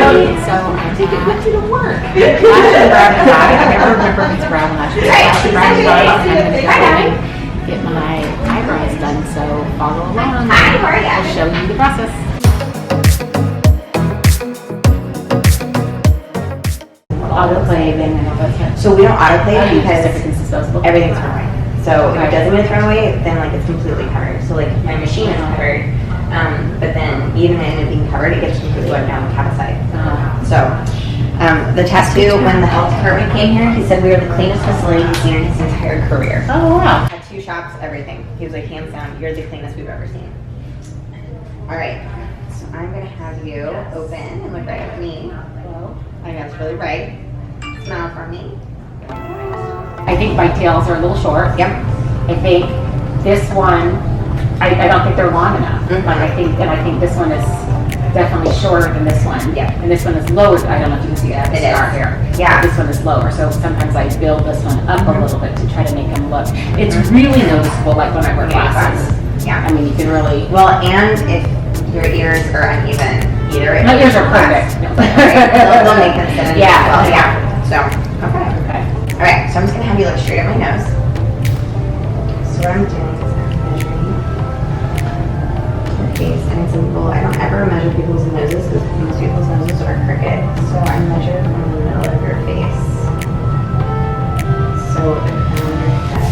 So I think it went to the work. I never remember if it's brown lash. I'm going to go get my eyebrows done, so follow along. Hi, how are you? I'll show you the process. Autoclave and all that stuff. So we don't autoclave because everything's disposable. Everything's thrown away. So if it doesn't get thrown away, then like it's completely covered. So like my machine is covered, but then even in it being covered, it gets completely wiped down with caticide. So the test tube, when the health department came here, he said we were the cleanest facility he's seen in his entire career. Oh wow. Had 2 shops, everything. He was like, hands down, you're the cleanest we've ever seen. All right, so I'm gonna have you open and look right at me. I think that's really right. Smile for me. I think my tails are a little short. Yep. I think this one, I don't think they're long enough. Like I think this one is definitely shorter than this one. Yeah. And this one is lower. I don't know if you can see that. It is. Here. Yeah. But this one is lower. So sometimes I build this one up a little bit to try to make them look. It's really noticeable, like when I wear glasses. Yeah. I mean, you can really. Well, and if your ears are uneven, either My ears are perfect. Right. They'll make them sit in Yeah. well. Yeah. So, okay. Okay. All right. So I'm just gonna have you look straight at my nose. So what I'm doing is I'm measuring your face, and it's simple. I don't ever measure people's noses because most people's noses are crooked. So I measure from the middle of your face. So if I'm on your head.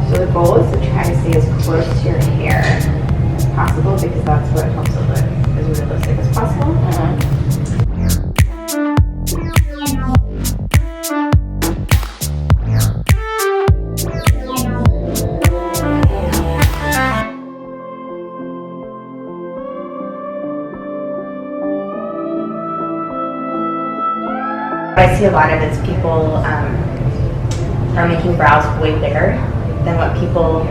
So the goal is to try to stay as close to your hair as possible because that's what helps it look as realistic as possible. What I see a lot of is people are making brows way bigger than what people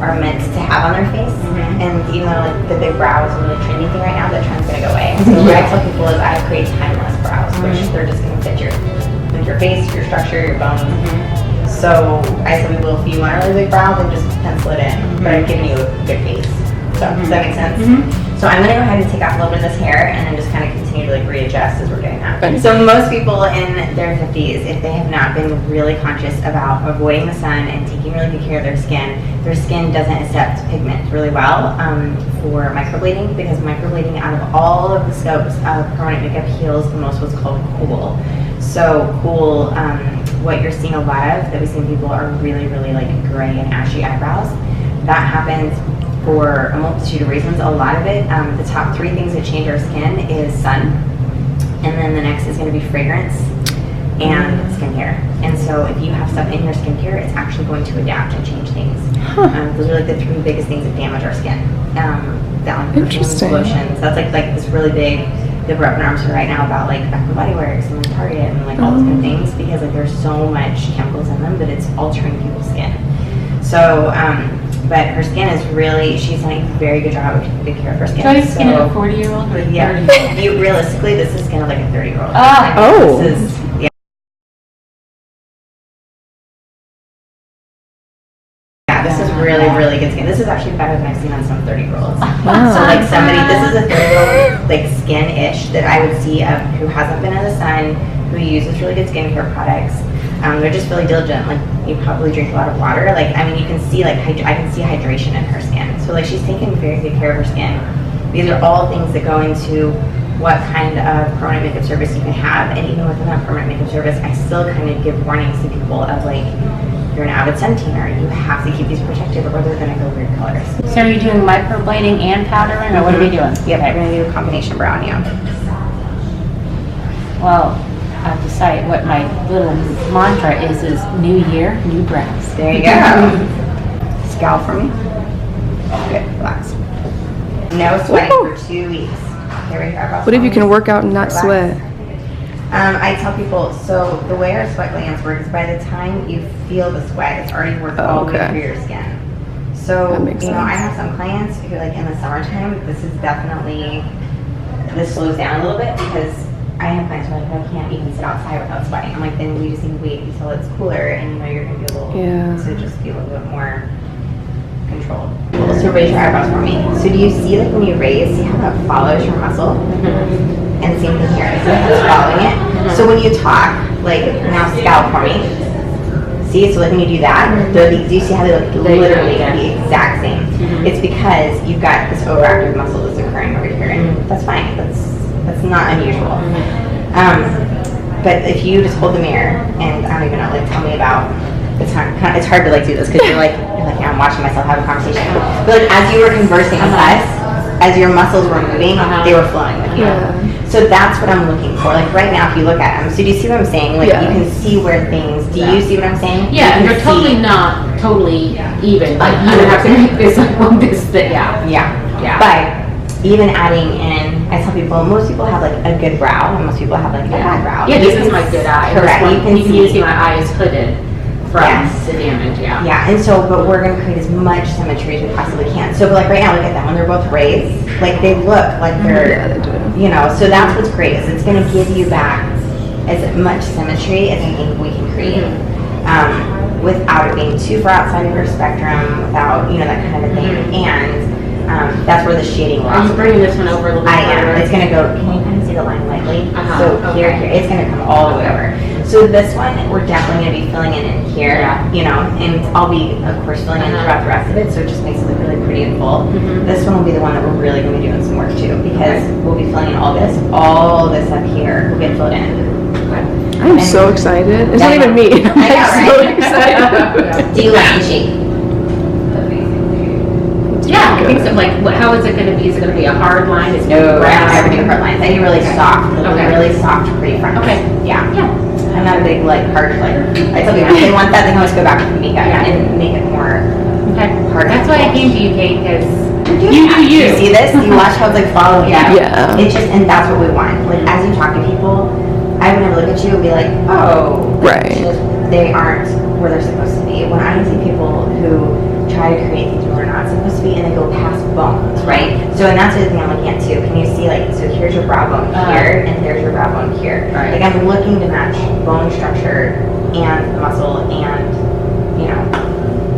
are meant to have on their face. And even though like the big brows is really trendy thing right now, that trend's gonna go away. So what I tell people is I create timeless brows, which they're just gonna fit your face, your structure, your bones. So I said, well, if you want a really big brow, then just pencil it in. But I'm giving you a good face. So does that make sense? So I'm gonna go ahead and take off a little bit of this hair and then just kind of continue to like readjust as we're doing that. So most people in their 50s, if they have not been really conscious about avoiding the sun and taking really good care of their skin doesn't accept pigment really well for microblading, because microblading out of all of the scopes of permanent makeup heals the most what's called cool. So cool, what you're seeing a lot of that we see in people are really, really like gray and ashy eyebrows. That happens for a multitude of reasons. A lot of it, the top 3 things that change our skin is sun, and then the next is going to be fragrance and skincare. And so if you have stuff in your skincare, it's actually going to adapt and change things. Those are like the 3 biggest things that damage our skin. Interesting. Lotions. That's like this really big, that we're up in arms for right now about like Bath & Body Works and like Target and like all those kind of things, because like there's so much chemicals in them that it's altering people's skin. So, but her skin is really, she's done a very good job of taking good care of her skin. So is skin of a 40-year-old or a 30-year-old? Realistically, this is skin of like a 30-year-old. Oh. This is, yeah. Yeah, this is really, really good skin. This is actually better than I've seen on some 30-year-olds. Wow. So like somebody, this is a 30-year-old like skin-ish that I would see who hasn't been in the sun, who uses really good skincare products. They're just really diligent. Like you probably drink a lot of water. Like I mean, you can see like I can see hydration in her skin. So like she's taking very good care of her skin. These are all things that go into what kind of permanent makeup service you can have. And even within that permanent makeup service, I still kind of give warnings to people of like, you're an avid sun tanner, you have to keep these protected or they're going to go weird colors. So are you doing microblading and powdering, or what are we doing? Yep, we're going to do a combination brow on you. Well, I have to say what my little mantra is new year, new brows. There you go. Scalp for me. Good, relax. No sweating for 2 weeks. Here we go. What if you can work out and not sweat? I tell people, so the way our sweat glands work is by the time you feel the sweat, it's already worked all the way through your skin. So, That makes sense. I have some clients who, like, in the summertime, this slows down a little bit because I have clients who are like, I can't even sit outside without sweating. I'm like, then we just need to wait until it's cooler and you're going to be able to just be a little bit more controlled. So raise your eyebrows for me. So do you see, like, when you raise, see how that follows your muscle? And same thing here, so it's following it. So when you talk, like, now scalp for me. See, so like when you do that, do you see how they look literally the exact same? It's because you've got this overactive muscle that's occurring over here, and that's fine. That's not unusual. But if you just hold the mirror, and I don't even know, like, tell me about. It's hard to like do this because you're like I'm watching myself have a conversation. But like as you were conversing with us, as your muscles were moving, they were flowing with you. So that's what I'm looking for. Like right now, if you look at them, so do you see what I'm saying? Like you can see where things. Do you see what I'm saying? Yeah, and they're totally not totally even. Like you would have to make this like one this thing. Yeah. But even adding in, I tell people, most people have like a good brow, and most people have like a bad brow. Yeah, this is my good eye. Correct. You can see my eye is hooded from the damage. Yeah, and so, but we're going to create as much symmetry as we possibly can. So, but like right now, look at them when they're both raised, like they look like they're, so that's what's great is it's going to give you back as much symmetry as I think we can create, without it being too far outside of your spectrum, without that kind of a thing, and that's where the shading will. Are you bringing this one over a little bit? I am. It's going to go. Can you kind of see the line lightly? So here, it's going to come all the way over. So this one, we're definitely going to be filling in here, and I'll be, of course, filling in throughout the rest of it, so it just makes it look really pretty and full. This one will be the one that we're really going to be doing some work too, because we'll be filling in all this up here will get filled in. I'm so excited. It's not even me. I'm so excited. Do you like the shape? Yeah, I think so. Like, how is it going to be? Is it going to be a hard line? Is it No, I never do hard lines. I do really soft, really soft, pretty front. Okay. Yeah. I'm not a big hard I tell people if they want that, they can always go back to the makeup and make it more hard. That's why I came to you, Kate, because you see this? You watch how it's following. Yeah. It's just, and that's what we want. Like as you talk to people, I would never look at you and be like, oh, they aren't where they're supposed to be. When I see people who try to create things where they're not supposed to be and they go past bones, right? So, and that's the thing I'm looking at too. Can you see so here's your brow bone here and there's your brow bone here. Like I'm looking to match bone structure and muscle and,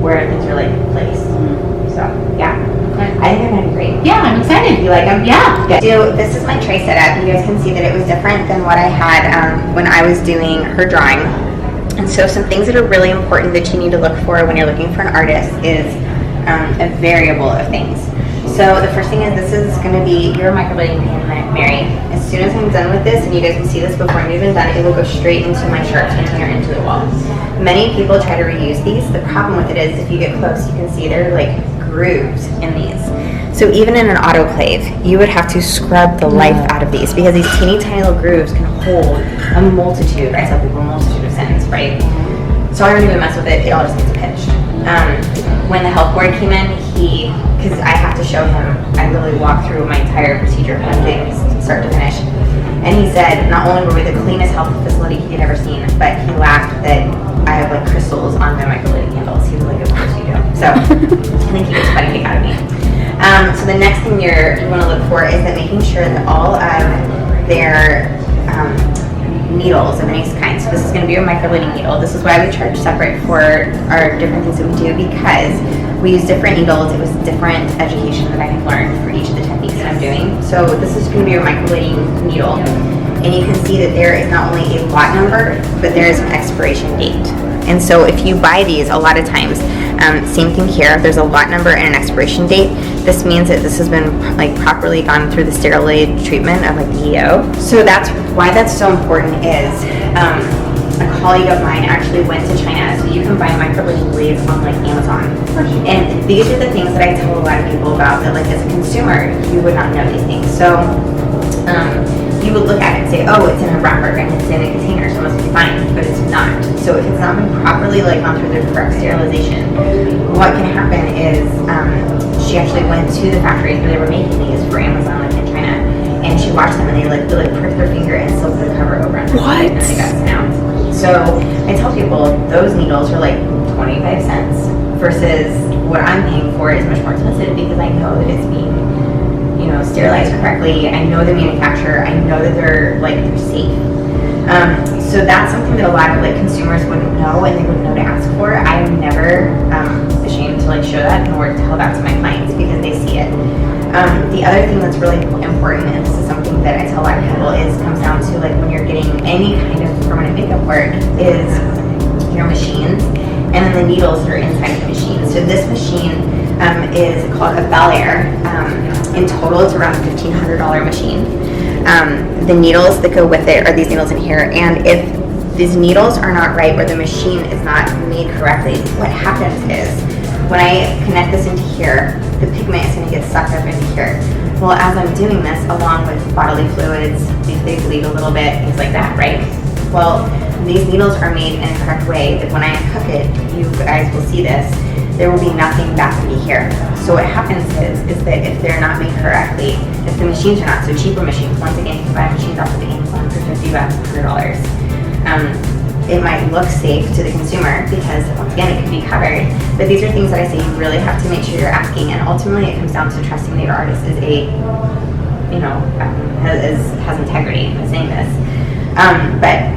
where things are placed. So, yeah. I think they're going to be great. Yeah, I'm excited. You like them? Yeah. Good. So this is my tray setup. You guys can see that it was different than what I had when I was doing her drawing. And so some things that are really important that you need to look for when you're looking for an artist is a variable of things. So the first thing is this is going to be your microblading pan, Mary. As soon as I'm done with this, and you guys can see this before I'm even done, it will go straight into my sharps container into the wall. Many people try to reuse these. The problem with it is if you get close, you can see there are grooves in these. So even in an autoclave, you would have to scrub the life out of these because these teeny tiny little grooves can hold a multitude, I tell people, a multitude of sins, right? So I don't even mess with it, it all just gets pitched. When the health board came in, because I have to show him, I literally walked through my entire procedure from things start to finish. And he said, not only were we the cleanest health facility he'd ever seen, but he laughed that I have crystals on my microblading handles. He was like, of course you do. So I think he gets a funny kick out of me. So the next thing you want to look for is that making sure that all of their needles of any kind. So this is going to be your microblading needle. This is why we charge separate for our different things that we do because we use different needles. It was different education that I have learned for each of the techniques that I'm doing. So this is going to be your microblading needle. And you can see that there is not only a lot number, but there is an expiration date. And so if you buy these, a lot of times, same thing here, there's a lot number and an expiration date. This means that this has been properly gone through the sterility treatment of the EO. So that's why that's so important is a colleague of mine actually went to China, so you can buy microblading blades on Amazon. And these are the things that I tell a lot of people about that as a consumer, you would not know these things. So you would look at it and say, oh, it's in a wrapper and it's in a container, so it must be fine, but it's not. So if it's not been properly gone through the correct sterilization, what can happen is she actually went to the factories where they were making these for Amazon in China, and she watched them and they literally pricked their finger and sealed the cover over on What? And they got snapped. So I tell people those needles are like 25 cents versus what I'm paying for is much more expensive because I know that it's being, you know, sterilized correctly. I know the manufacturer. I know that they're safe. So that's something that a lot of consumers wouldn't know and they wouldn't know to ask for. I'm never ashamed to show that nor to tell that to my clients because they see it. The other thing that's really important, and this is something that I tell a lot of people, comes down to when you're getting any kind of permanent makeup work is your machines and then the needles that are inside the machine. So this machine is called a Bel Air. In total, it's around a $1,500 machine. The needles that go with it are these needles in here, and if these needles are not right or the machine is not made correctly, what happens is when I connect this into here, the pigment is going to get sucked up into here. Well, as I'm doing this, along with bodily fluids, if they bleed a little bit, things like that, right? Well, these needles are made in a correct way that when I unhook it, you guys will see this, there will be nothing back into here. So what happens is that if they're not made correctly, if the machines are not, so cheaper machines, once again, you can buy machines off of Amazon for $50, $100. It might look safe to the consumer because, once again, it could be covered. But these are things that I say you really have to make sure you're asking. And ultimately, it comes down to trusting that your artist is has integrity in saying this. But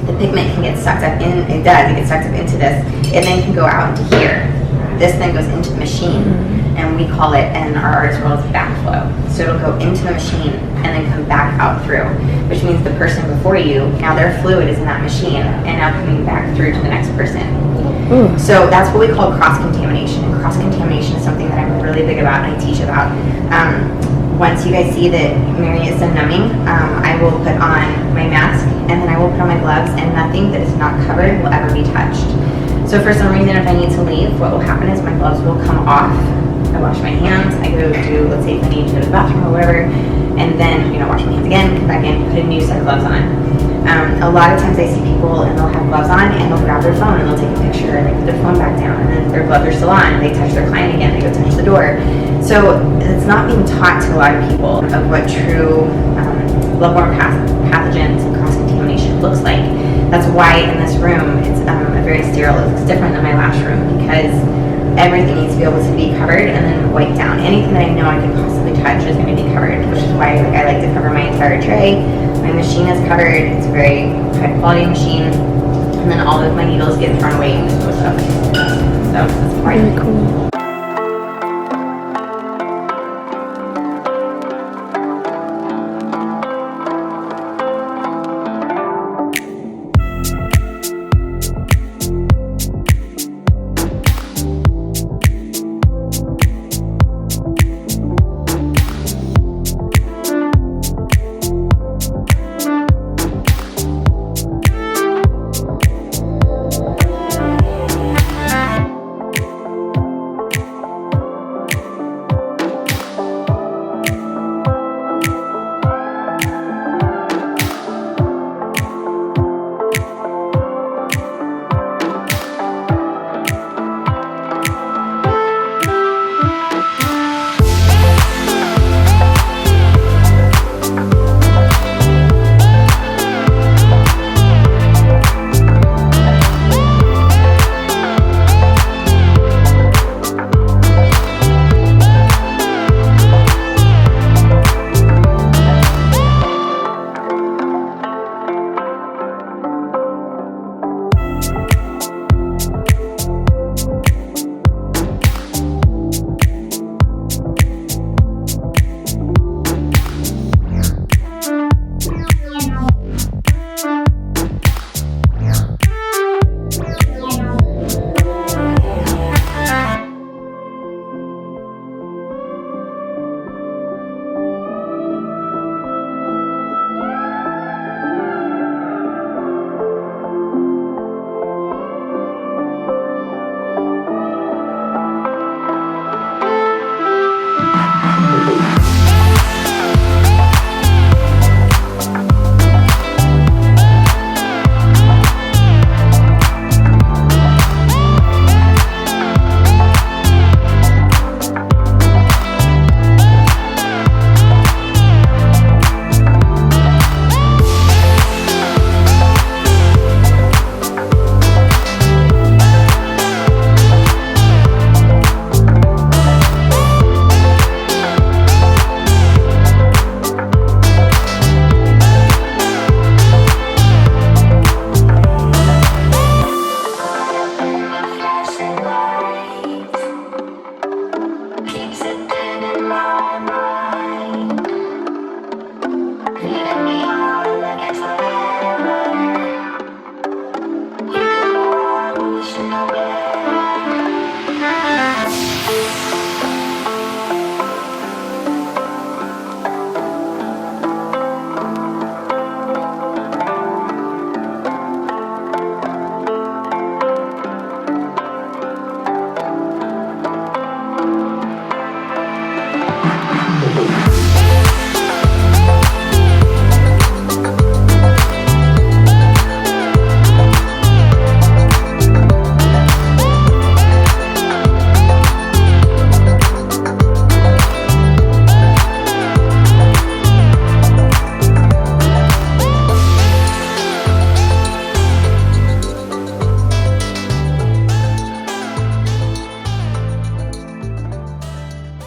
the pigment can get sucked up in. It does. It gets sucked up into this. It then can go out into here. This then goes into the machine, and we call it in our artist world backflow. So it'll go into the machine and then come back out through, which means the person before you, now their fluid is in that machine and now coming back through to the next person. So that's what we call cross-contamination. And cross-contamination is something that I'm really big about and I teach about. Once you guys see that Mary is done numbing, I will put on my mask and then I will put on my gloves, and nothing that is not covered will ever be touched. So for some reason, if I need to leave, what will happen is my gloves will come off. I wash my hands. I go do, let's say if I need to go to the bathroom or whatever, and then, wash my hands again, come back in, put a new set of gloves on. A lot of times I see people and they'll have gloves on and they'll grab their phone and they'll take a picture and they put their phone back down and then their gloves are still on and they touch their client again, they go touch the door. So it's not being taught to a lot of people of what true bloodborne pathogens and cross-contamination looks like. That's why in this room it's a very sterile. It's different than my last room because everything needs to be able to be covered and then wiped down. Anything that I know I could possibly touch is going to be covered, which is why I like to cover my entire tray. My machine is covered. It's a very high quality machine, and then all of my needles get thrown away and disposed of. So that's Very cool.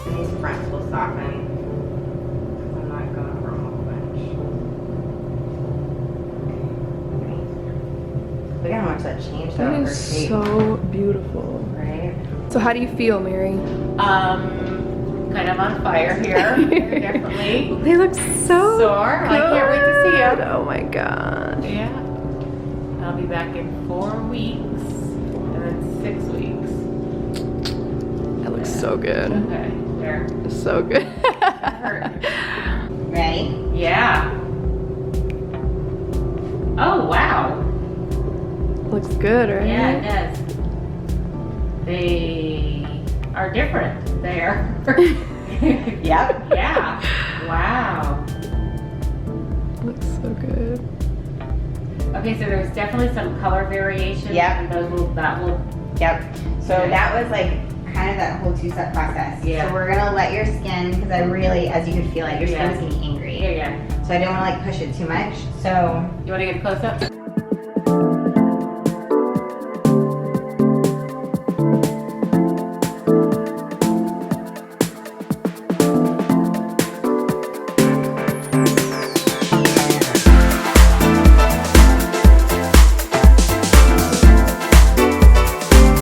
These fronts will soften. I'm not going over them a whole bunch. Look at how much that changed though. That Her is shape, so beautiful. right? So how do you feel, Mary? Kind of on fire here, definitely. They look so Sore. I can't wait to see good. them. Oh my gosh. Yeah. I'll be back in 4 weeks and then 6 weeks. That looks so good. Okay, there. So good. Hurt. Ready? Yeah. Oh, wow. Looks good, right? Yeah, it does. They are different there. Yep. Yeah. Wow. Looks so good. Okay, so there's definitely some color variation. Yep. And that will. Yep. So Okay. that was like kind of that whole 2-step process. Yeah. So we're gonna let your skin, because I really, as you could feel it, your skin Yeah. is getting angry. Yeah. So I didn't want to like push it too much. So You want to get a close up?